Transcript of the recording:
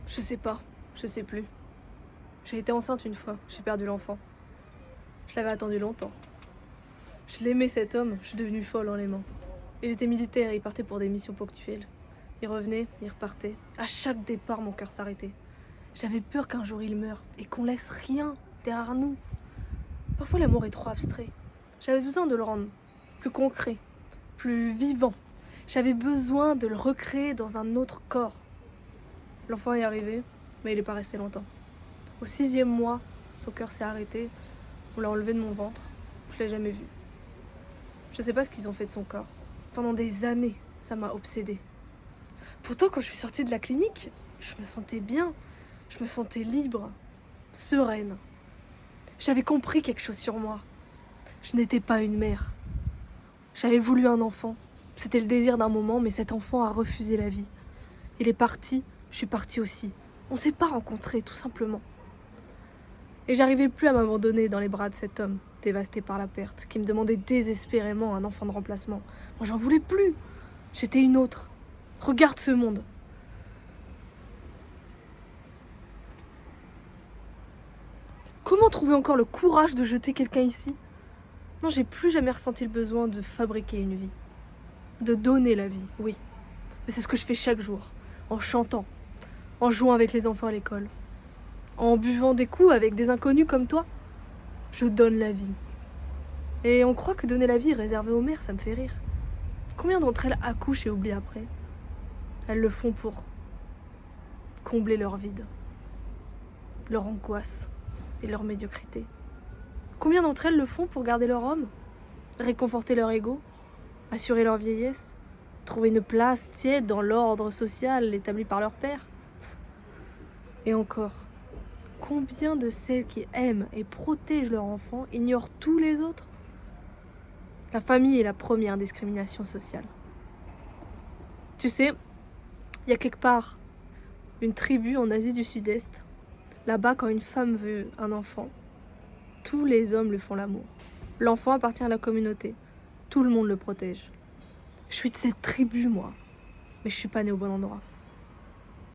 Je sais pas, je sais plus. J'ai été enceinte une fois, j'ai perdu l'enfant. Je l'avais attendu longtemps. Je l'aimais cet homme, je suis devenue folle en l'aimant. Il était militaire et il partait pour des missions ponctuelles. Il revenait, il repartait. À chaque départ, mon cœur s'arrêtait. J'avais peur qu'un jour il meure et qu'on laisse rien derrière nous. Parfois l'amour est trop abstrait. J'avais besoin de le rendre plus concret, plus vivant. J'avais besoin de le recréer dans un autre corps. L'enfant est arrivé, mais il n'est pas resté longtemps. Au 6e mois, son cœur s'est arrêté. On l'a enlevé de mon ventre. Je l'ai jamais vu. Je sais pas ce qu'ils ont fait de son corps. Pendant des années, ça m'a obsédée. Pourtant, quand je suis sortie de la clinique, je me sentais bien. Je me sentais libre, sereine. J'avais compris quelque chose sur moi. Je n'étais pas une mère. J'avais voulu un enfant. C'était le désir d'un moment, mais cet enfant a refusé la vie. Il est parti, je suis partie aussi. On s'est pas rencontrés, tout simplement. Et j'arrivais plus à m'abandonner dans les bras de cet homme, dévasté par la perte, qui me demandait désespérément un enfant de remplacement. Moi, j'en voulais plus. J'étais une autre. Regarde ce monde. Comment trouver encore le courage de jeter quelqu'un ici? Non, j'ai plus jamais ressenti le besoin de fabriquer une vie. De donner la vie, oui. Mais c'est ce que je fais chaque jour, en chantant, en jouant avec les enfants à l'école, en buvant des coups avec des inconnus comme toi. Je donne la vie. Et on croit que donner la vie est réservé aux mères, ça me fait rire. Combien d'entre elles accouchent et oublient après? Elles le font pour combler leur vide, leur angoisse et leur médiocrité. Combien d'entre elles le font pour garder leur homme, réconforter leur ego, assurer leur vieillesse, trouver une place tiède dans l'ordre social établi par leur père? Et encore, combien de celles qui aiment et protègent leur enfant ignorent tous les autres? La famille est la première discrimination sociale. Tu sais, il y a quelque part une tribu en Asie du Sud-Est. Là-bas, quand une femme veut un enfant, tous les hommes lui font l'amour. L'enfant appartient à la communauté. Tout le monde le protège. Je suis de cette tribu, moi. Mais je suis pas née au bon endroit.